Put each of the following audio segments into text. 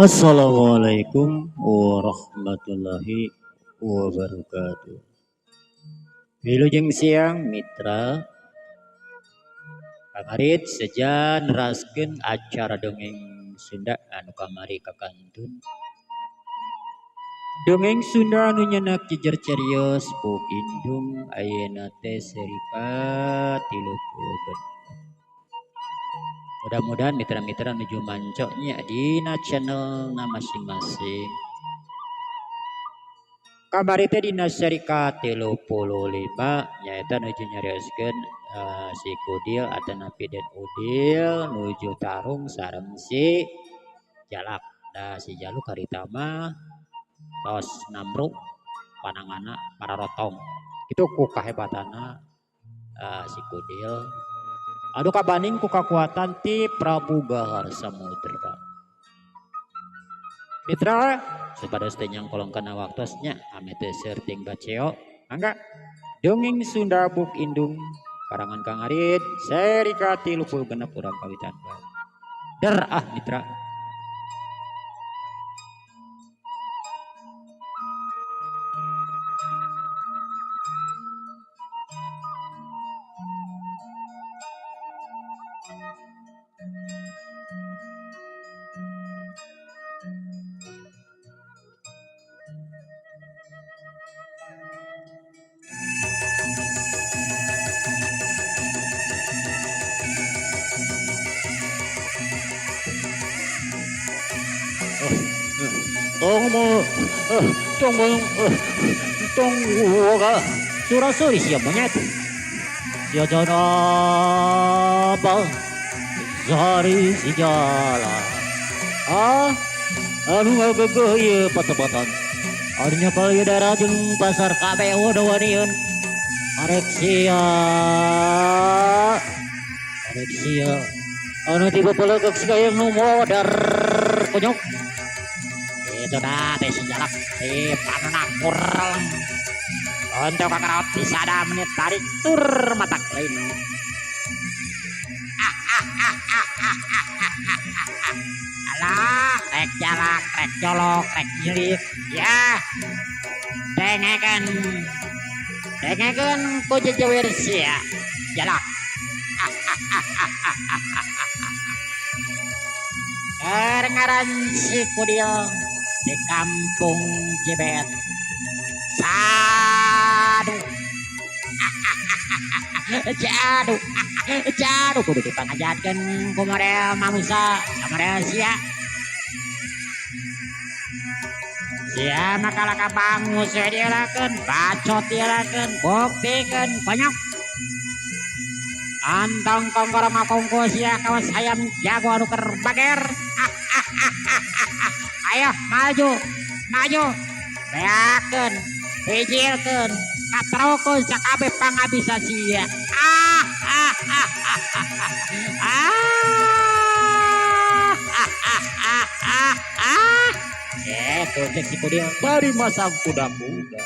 Assalamualaikum warahmatullahi wabarakatuh. Wilujeng siang mitra kamarit sejan raskeun acara dongeng Sunda anu kamari kakantun. Dongeng Sunda anu nyeunah jejer carios Puk Indung ayeuna teh serika 30. Mudah-mudahan mitra-mitra nuju mancoknya dina channel masing-masing. Kamari teh dina seri ka-35 nyaeta nuju nyarioskeun si Kudil atanapi Den Udil nuju tarung sareng si Jalak. Da si Jaluk harita mah tos namruk panangana pararotong. Itu ku kahebatanna si Kudil. Adu kabanding ku kakuatan ti Prabu Gahar Samudra. Mitra, supados teh nyangkolongkeun waktosnya ame teu seuting baceo. Mangga dongeng Sunda Buk Indung karangan Kang Arit seri ka-36 urang kawitan bae. Der mitra. Tong woga surasuri siap monyet. Ya jana bang Zari si jala. Anu ngagegeh ieu patebatan. Arenya paling daerah jeung pasar kabeh wadawanieun. Arek sia. Anu tiba pelegek sikayang nu modar konyok. Itu dah teh si Jalak teh panona kurang. Untuk kakaraot bisa ada menit tarik tur mata lain. Alah, rek Jalak, rek colok, rek nyilik, ya. Dengekeun ku jejewir sia Jalak. Ngaran si Kudil di kampung Jebet. Jadu kudu dipangajarkeun ku model manusia model sia. Sia makala kabangus dielakeun, bacot dielakeun, buktikeun banyak. Antong kongkorong ngakongko sia kawas ayam jago anu keur bager. Ayo maju. Beakeun, hijilkeun, katrokeun sakabeh pangabisa sia. Itu cek si Kudil bari masang kuda-kuda.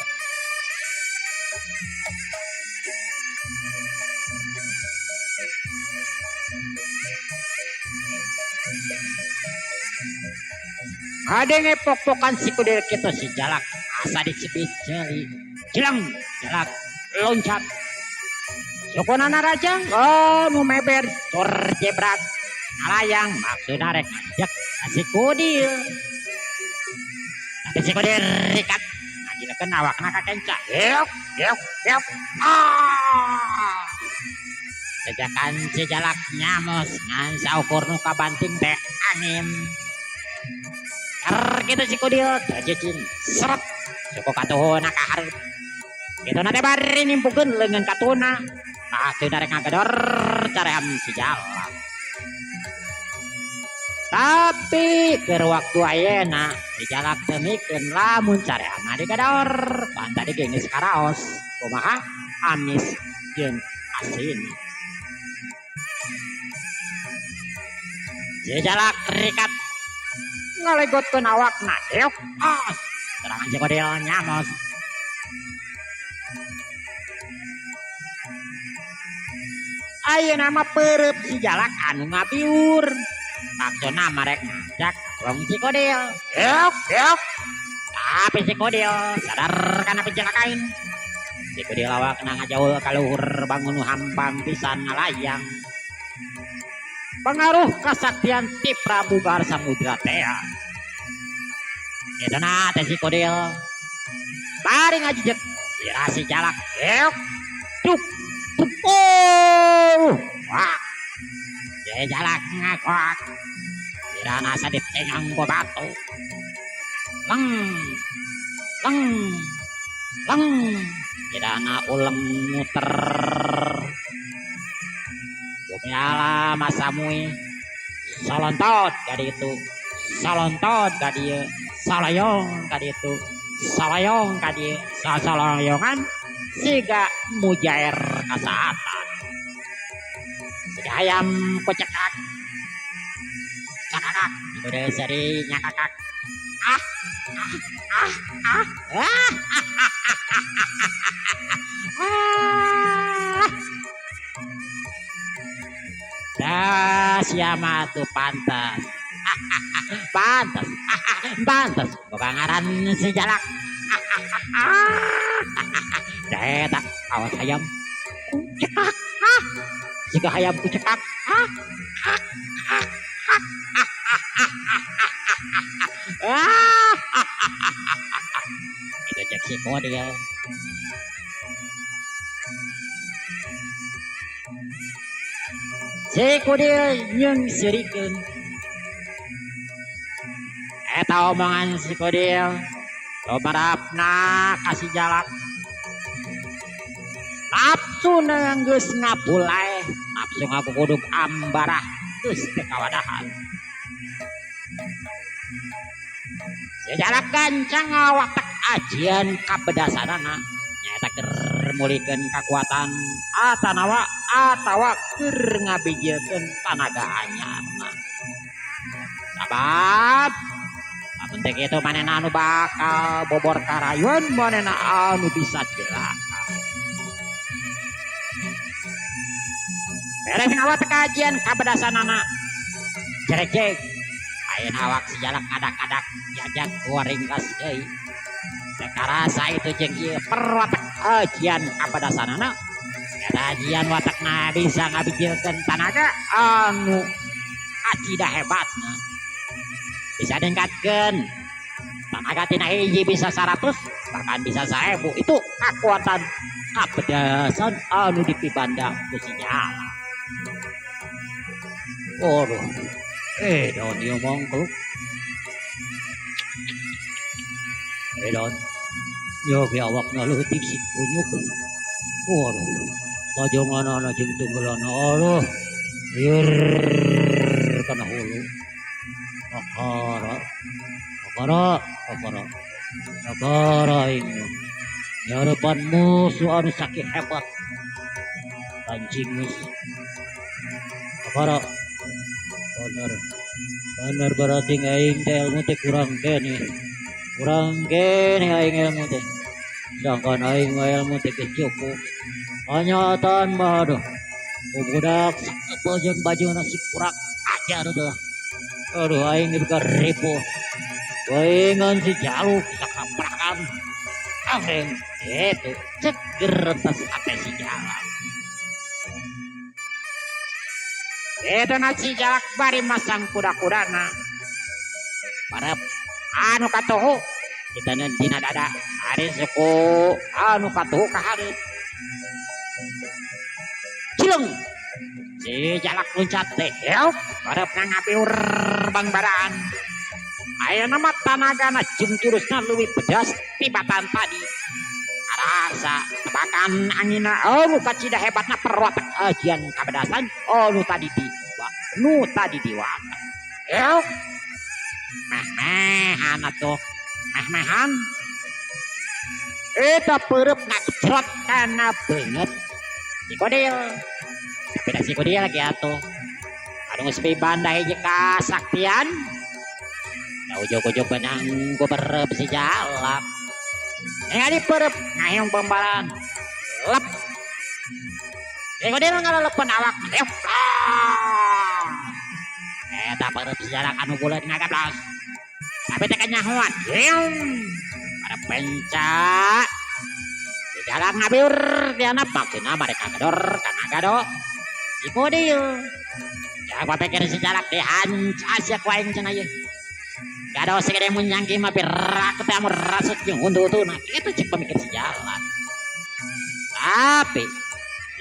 Ada ngepok-pokan si Kudil kita si Jalak asa dicipit jeli jelang Jalak loncat sukunana rajang nu meber tur jebrak nalayang maksudna rek ngajak si Kudil tapi si Kudil rikat ngajilekeun awakna ka kenca yuk sejakan si Jalak nyamos ngan saukur nu kabanting teh anim. Kita si Kudil terjecin seret suku katuhuna ka hareup. Kitu na teh bari nimpukeun leungeun katuna. Nah teu darek ngagedor caream si Jalak. Tapi keur waktu ayeuna si Jalak teu mikeun lamun careamna digedor pan tadi geus karaos. Kumaha? Amis jeung asin. Si Jalak rikat ngalegotkeun awakna yuk serangan si Kudil nyamos. Ayeuna mah peureup si Jalak anu ngabiur maksudna marek ngajak Wong si Kodil. Yuk. Tapi si Kodil sadar karena pencelakain. Si Kodil awak kena ngajaul kaluhur bangun hampang pisan ngalayang. Pengaruh kesaktian ti Prabu Garsamudra teh. Itu na teh si Kodil. Bari ngajejek si jalak. Yuk. Cuk. Wah. Si jalak ngakak. Sirana sadip tengang ko batu. Leng. Sirana ulem muter. Bumiala masamui. Salontot gadi itu. Salontot gadi salayong gadi itu. Salayong gadi salayongan. Siga mujair kasaatan. Siga ayam kocekak. Cakakak. Itu deh seri nyakakak. Dah siapa tuh pantas. Pantas. Bukan ngaran si jalak. Dah awas ayam. Cekak. Jika ayam ku cekak. Itu cek si Kodil. Si Kodil yang serikeun. Eta omongan si Kodil. Lobarapna kasih jalak. Nafsu geus ngapulai. Nafsu ngakukuduk ambarah. Geus teu kawadahan. Sejarah gancang watak ajian kapedasanana nyata keur mulikeun kakuatan atanawa atawa keur ngabijieun tanaga anyarna. Sabab lamun teh kitu manehna anu bakal bobor karayun manehna anu bisa celaka. Beres ngawatek ajian kapedasanana. Jerek ayeuna awak si jalak kadak-kadak jajak kuringkas deui. Sakarasa itu jeung ieu perwatak ajian kapedasanana. Eta ajian watakna bisa ngabijilkeun tanaga anu acida hebatna. Bisa ningkatkeun tanaga tina hiji bisa 100 bahkan bisa 1000. Itu kakuatan kapedasan anu dipibandang ku si jalak. Waduh. Don dia mongkluk. Don. Yo ge awakna leutik si kunyuk. Waduh. Tajonganana jeung tunggalana aduh. Lieur kana hulu. Akara aing. Nyarepan musuh anu sakit hebat. Anjing geus. Akara bener berarti aing teh ilmu teh kurang kene aing ilmu teh sedangkan aing ilmu teh cukup kenyataan mah aduh budak sakeupeun bajuna si kurang ajar tuh aduh aing dibekar ribu waingan si jaluk sakaprakan aing itu ceger tas ate si jalak. Itu nasi jalak bari masang kuda-kudana. Parep anu katuhu kita dina dada hari suku anu katuhu kahareup. Cileng si jalak loncat teh yeup parep ngabiur bangbaraan. Ayeuna mah tanagana jeung jurusna leuwih pedas tibatan tadi. Rasa tebakan angina anu kacida hebatna perwatak ajian kabedasan anu tadi diwata. Yuk. Meh-mehan atuh. Meh-mehan. Eta peureup ngacrot kana beungeut. Si Kodil. Beda si Kodil lagi atuh. Anu geus pibanda hiji kasaktian. Da ujug-ujug benang ku bereup si jalak. Ningali perep ngayong pembalan lep si Kodil ngalelepan awak eta perep sejarah anu bulan ngagablas tapi tekan nyahuan para pencak di jalan ngabur dia maksudnya mereka gedor karena gado iku dia ya gua pikir sejalak dihancas ya kuaing cenah ye gado segede munyangki mah berak ketemu rasut jeung untu-untu nah itu cek pemikir sejalak tapi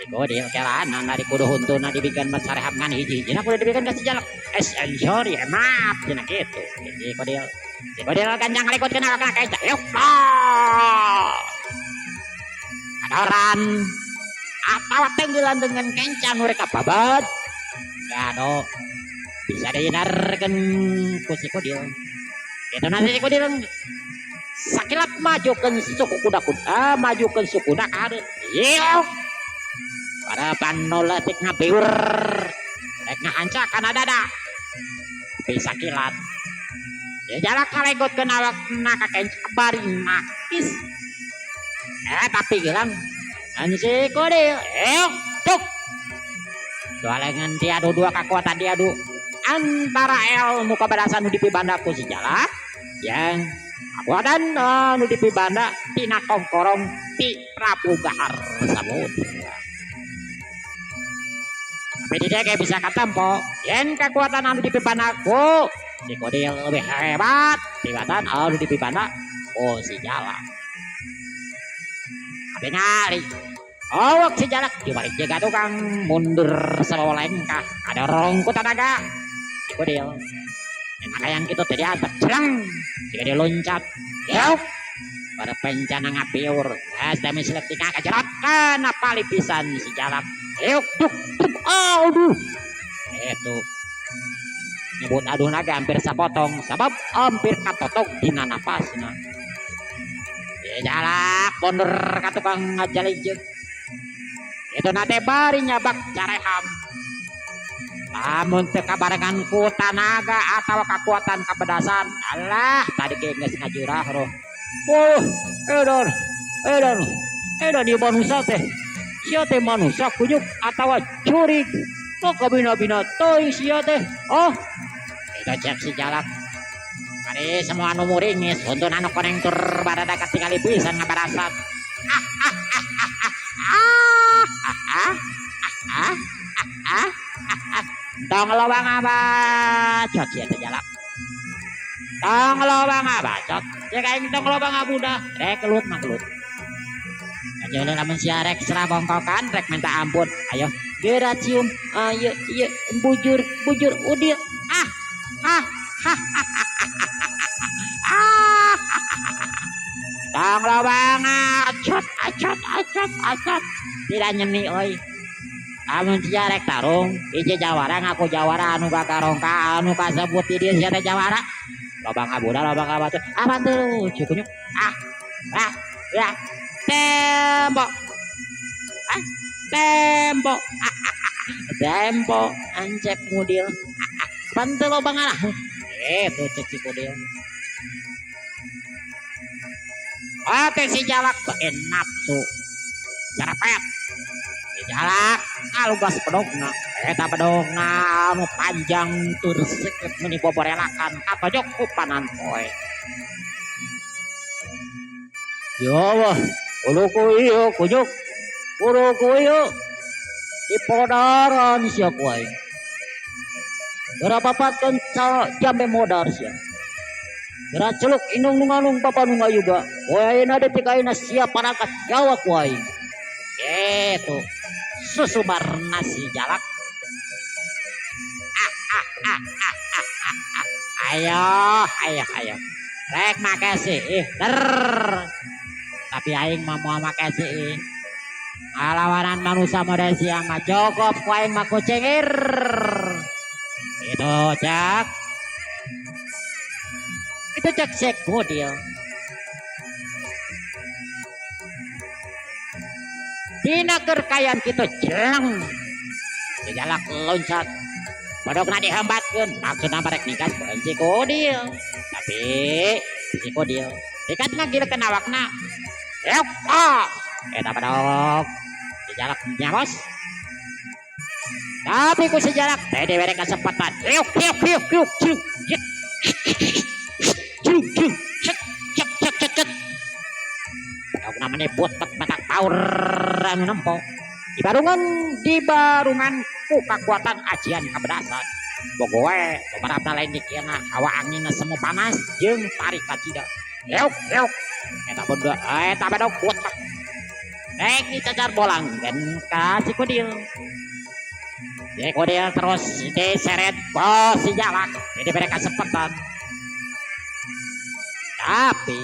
iku dia kelanan dari kudu huntuna dibikin mat sarehap ngan hiji-hijina kudu dibikin ka sejalak sorry maaf cenah kitu iku dia ganjang likut kenal kana kaca yuk kadoran apa tenggelan dengan kencang mereka babat gado bisa dihindarkan kusi kodil itu nanti si kodil sakilat majukan suku kuda majukan suku kuda kade yuk para panola tik ngabiur rek ngahancak kana dada tapi sakilat ya jarak kalegot kenawak naka kencang bari makis tapi gelang ansi kodil tuk dua lengan diadu dua kekuatan diadu antara ilmu keberdasan di pibandaku si jalak yang kekuatan di pibanda tina kongkorong ti Prabu Gahar Samudra tapi dia kayak bisa katempo yang kekuatan di pibandaku si kodil lebih hebat tibatan di pibanda si jalak tapi ngali awak si jalak dibalik jaga tukang mundur sama lengkah ada rongku tanaga si kodil naga yang kita tadi atas cerang jika dia loncat yuk pada pencana ngapiur demi seletika kajerat karena pali pisan si jalak yuk aduh itu nyebut aduh naga hampir sapotong sebab hampir katotok dina napasna jalak mundur ka tukang ngajalijek itu nate bari nyabak careham namun teka barengan ku tanaga atau kekuatan kepedasan alah tadi kayak nges ngajurah roh edon di manusia teh sia teh manusia kunyuk atau curig kok kabina-bina toy sia teh itu cek si jalak kali semua anu muringis untuk anu konektor barada ketinggali pisan ngabarasan tong lobang abacot ya jalak tong lobang abacot ya kayak tong lobang abudah kelut maklut aja lamun sia rek serah bongkokan rek minta ampun ayo geura cium ayo bujur udil tong lobang acot tidak nyeni oi amun sia rek tarung hiji jawara ngaku jawara anu kakarongka anu kasebut di dieu sia teh jawara lobang abuda lobang abacot apa tuh cukunya ya tembok ancek mudil bantu lobang alah itu cek si kudil si jalak bagian nafsu serepet si jalak alugas pedogna eta pedogna anu panjang tur seket meni boborelakan apa jok kupanan poe ya Allah uluku iyo kujuk uluku iyo di podaran siya kuai berapa patkan jambe modar siya gerak celuk inung nunganung papa nunga juga kuai nade tikaina siya parakat jawa kuai itu susubar nasi jalak ayo rek makasih tapi aing mah mau makasih alawanan manusia model siang mah cukup ku aing mah kucingir itu cak sek model dina kerkayaan kita jeng sejalak loncat padahal dihambatkan maksudnya mereka nikah si kodil tapi si kodil dikat ngagil kenawakna eta padok sejalak nyamos tapi ku sejalak tadi mereka kesempatan jung jung cek cek cek cek cek bedog namanya butek batak power anu nempo di barungan ku kekuatan ajian kabedasan bogoe beberapa lain dikira hawa angin semu panas jeung tarik kacida yeuk yeuk eta bodoh eta bedog butek rek dicacar bolang kan ka Sikudil Sikudil terus diseret bos si Jalak jadi mereka sepetan tapi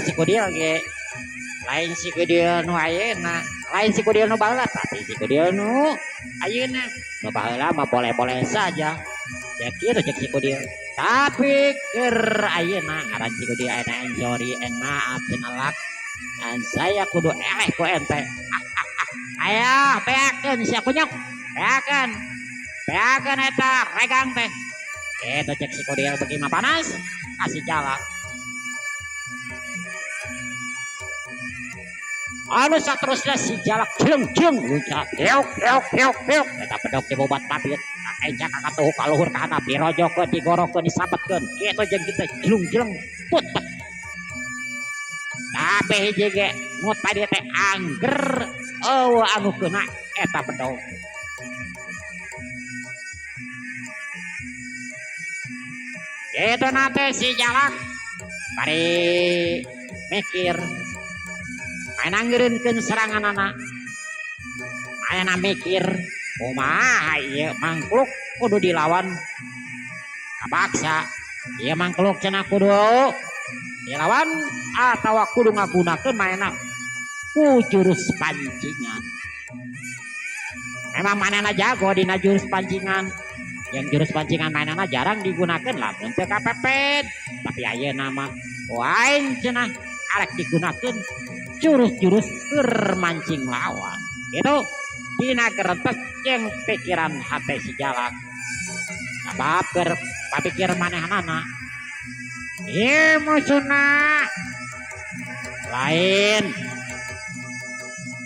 Sikudil ge lain Sikudil nu ayeuna lain Sikudil nu baheula tapi Sikudil nu ayeuna nu baheula mah boleh-boleh saja ya kieu cek Sikudil tapi keur ayeuna ngaran Sikudil ena enjori en maaf cenalak saya kudu eleh ku ente ayo peakeun sia kunyuk peakeun eta regang teh eta cek Sikudil beuki mah panas kasih Jalak anu saterusna si Jalak jeung luncat heuk eta bedog teh bobat papit kakencak kakatuh ka luhur ka handap dirojokeun digorokeun disabetkeun kitu jeung kita jelung putek tapi hiji ge mut padi teh angger anu keuna eta bedog kitu nate si Jalak bari mikir main anggereunkeun serangan anak main mikir kumaha ieu mangkluk kudu dilawan kabaksa ieu mangkluk cenah kudu dilawan atawa kudu ngagunakeun mainna ku jurus pancingan memang manehna jago dina jurus pancingan yang jurus pancingan mainana jarang digunakan lamun teu kapepet tapi ayeuna mah wain cenah arek digunakeun jurus-jurus keur mancing lawan gitu dina gerentes jeung pikiran hate si Jalak sabab keur papikir manehanana ieu musuhna lain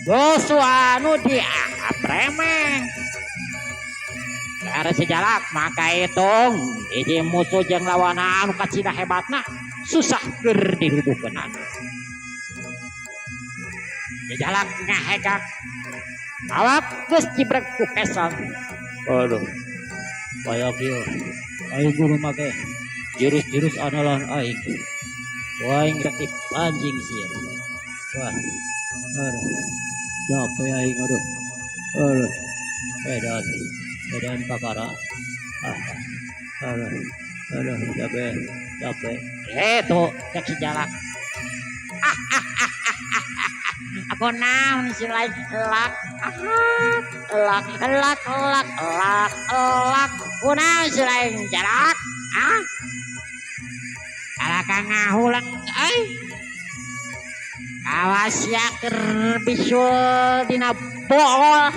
Joshua anu dianggap remeh karena si Jalak maka hitung hiji musuh jeung lawana anu kacida hebatna susah keur diruduhkeun si Jalak ngahegak awak geus cibrek ku kesang aduh kayak kieu aing guru make jurus-jurus andalan aing aing rek dipancing sia wah aduh capek aing aduh edan pakara aduh capek itu cek si Jalak aku naon si lain elak kunaon si lain Jalak Jalak ngahulang awas ya keur bisul dina bool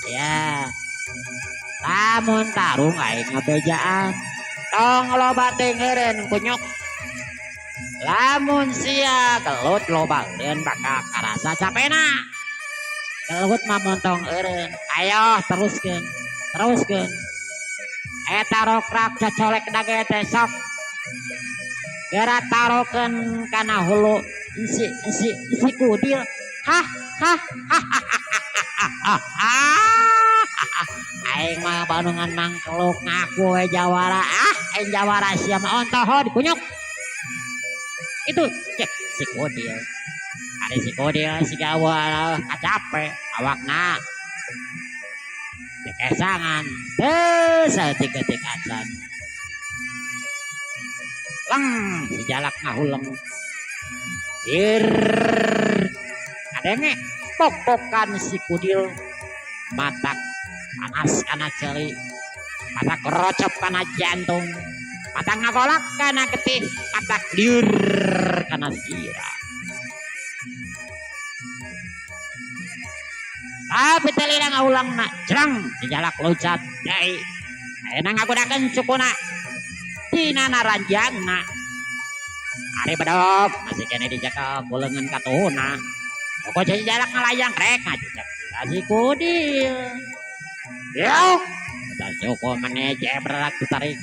ya lamun tarung aing ngabejaan tong loba teh ngeureun kunyuk lamun sia gelut loba eureun bakal karasa capena gelut mah montong eureun ayo teruskeun eta rokrak cocolek dage teh sok geura tarokeun kana hulu si Kudil aing mah bandungan mangkeluk ngaku we jawara aing jawara sia mah ontohon kunyuk itu cek si Kudil ada si Kudil si gawa kacape awakna kesangan saeutik-eutik acan leng si Jalak ngahuleng kadenge pok-pokan si Kudil matak panas kana ceuli matak rocop kana jantung matak ngagolak kana getih matak liur kana sira tapi telina ngaulang na jerang si Jalak loncat jai ayeuna ngagunakeun cukuna dina naranjangna ari bedog masih kene dijaga kuleungeun ka tuhuna pokok si Jalak ngalayang rek ngajak si Kudil yeuk Suku meneje berak tarik.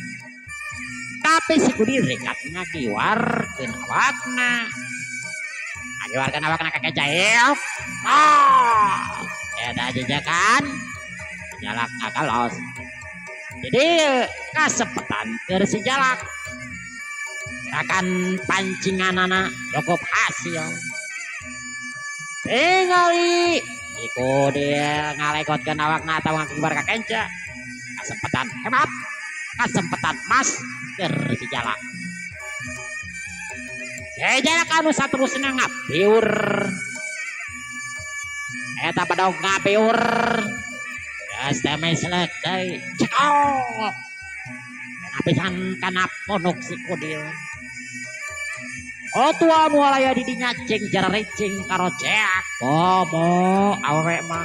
Tapi si Kudil rekatnya kiwarkeun awakna. Kiwarkeun awakna kakek jail. Eta jejakan jalak ngakalos. Jadi kasepetan keur si jalak. Gerakan pancingan anak cukup hasil. Tingali iku dia ngalekotkeun awakna atau ngakibar ka kenca. Kesempatan hebat, kesempatan emas keur si jalak. Si jalak anu saterusna ngapiur. Eta badog ngapiur. Geus teh meslek deui. Cekok. Napisan kana pondok si Kudil. Oh tua mulai didinya cing jaricing karo ceak. Bomo awewe mah.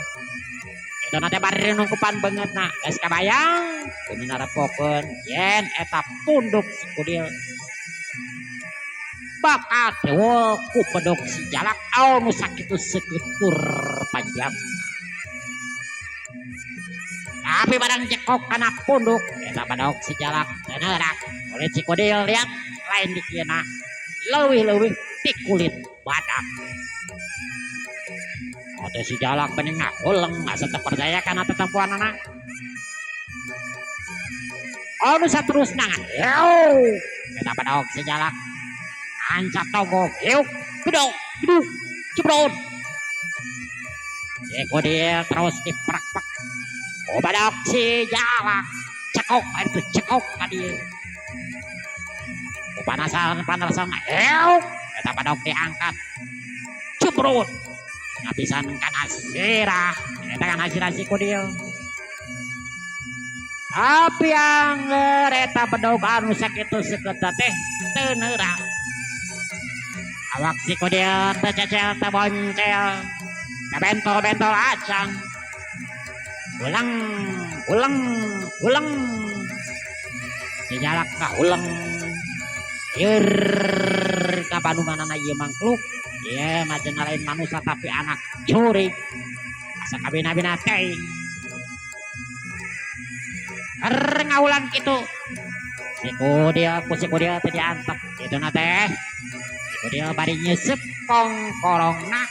Itu nate bari nungkupan banget nak. Geus kabayang. Kudu narepokeun yen eta punduk si Kudil. Bakal tewel ku pedok si jalak anu sakitu segetur panjang. Tapi barang jekok kana punduk eta pedok si jalak neurak. Oleh si Kudil lihat lain dikieuna. Leuwih-leuwih di kulit badak. Atau si jalak bening nguleng asa teu percaya kana tetempuan anak. Anu saterusna ngan. Kita badog si jalak. Ancap togo. Yuk, gedok, geduk, cebrot. Si Kudil terus diprak-prak. Oh badog si jalak. Cekok itu cekok tadi. Panasan kita badog diangkat cebrut ngapisan kana sirah eta kana sirah si Kudil. Tapi yang eta badog anu sakitu sekeut teh teu neurang. Awak si Kudil teu cecel teu boncel teu bentol-bentol acang. Ulang si jalak kahuleng. Yur kapanunganana ieu mangkluk ieu mah cenah lain manusia tapi anak curi asa kabina-bina teh ngaulang kitu si Kudil teh diantep kituna teh si Kudil bari nyesep kongkorongna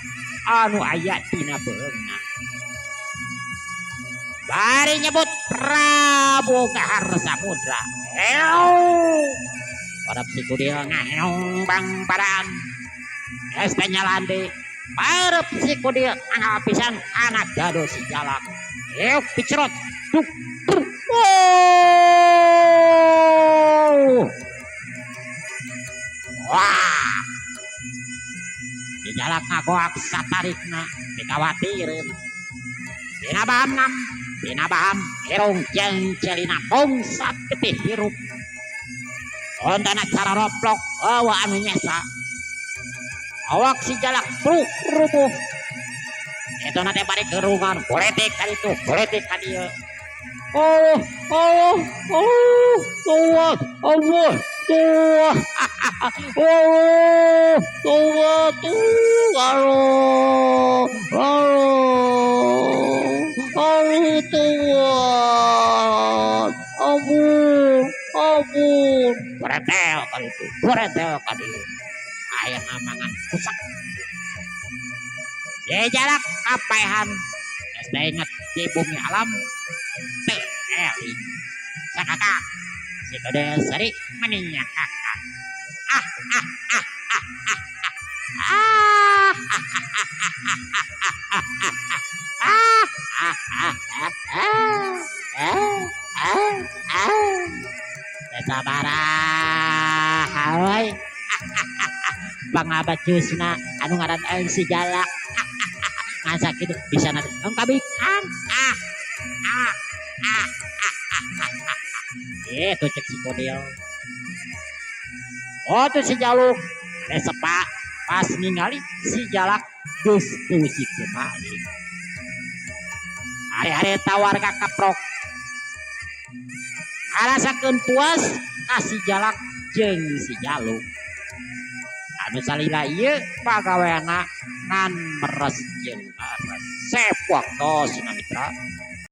anu aya dina beungna bari nyebut Prabu Kahar Samudra. Padahal si Kudil ngaheong bang padan. Geus teh nyalande. Parep si Kudil ngapisan anak gado si jalak. Yuk picerot. Duk. Wah. Si jalak ngagoak satarikna dikawatireun. Dina bahamna, dina baham irung jeung celina bongsat getih hirup. Ontana cara roplok awa anu nyesa. Awak si jalak rubuh. Itu nate bari gerungan goletik ka ditu, goletik ka dieu. Allah. Ampun. Beretel kali itu. Ayah ngamangan kusak. Si jalak kapaehan. Geus inget di bumi alam. Teu eling. Sakakak. Si Kudil seri meninya kakak. Sabaraha we. Bangabacusna anu ngaran si jalak. Ngasa kitu bisa nanti kabikan. Itu cek si Kudil. Oh tuh si jaluk. Sepak pas ningali si jalak geus teu situ balik. Hari-hari tawar ka kaprok. Rasakeun puas kasih jalak jeung si jaluk. Anu salila ieu pagaweana ngan meres jeung meres. Sepok tos Mitra.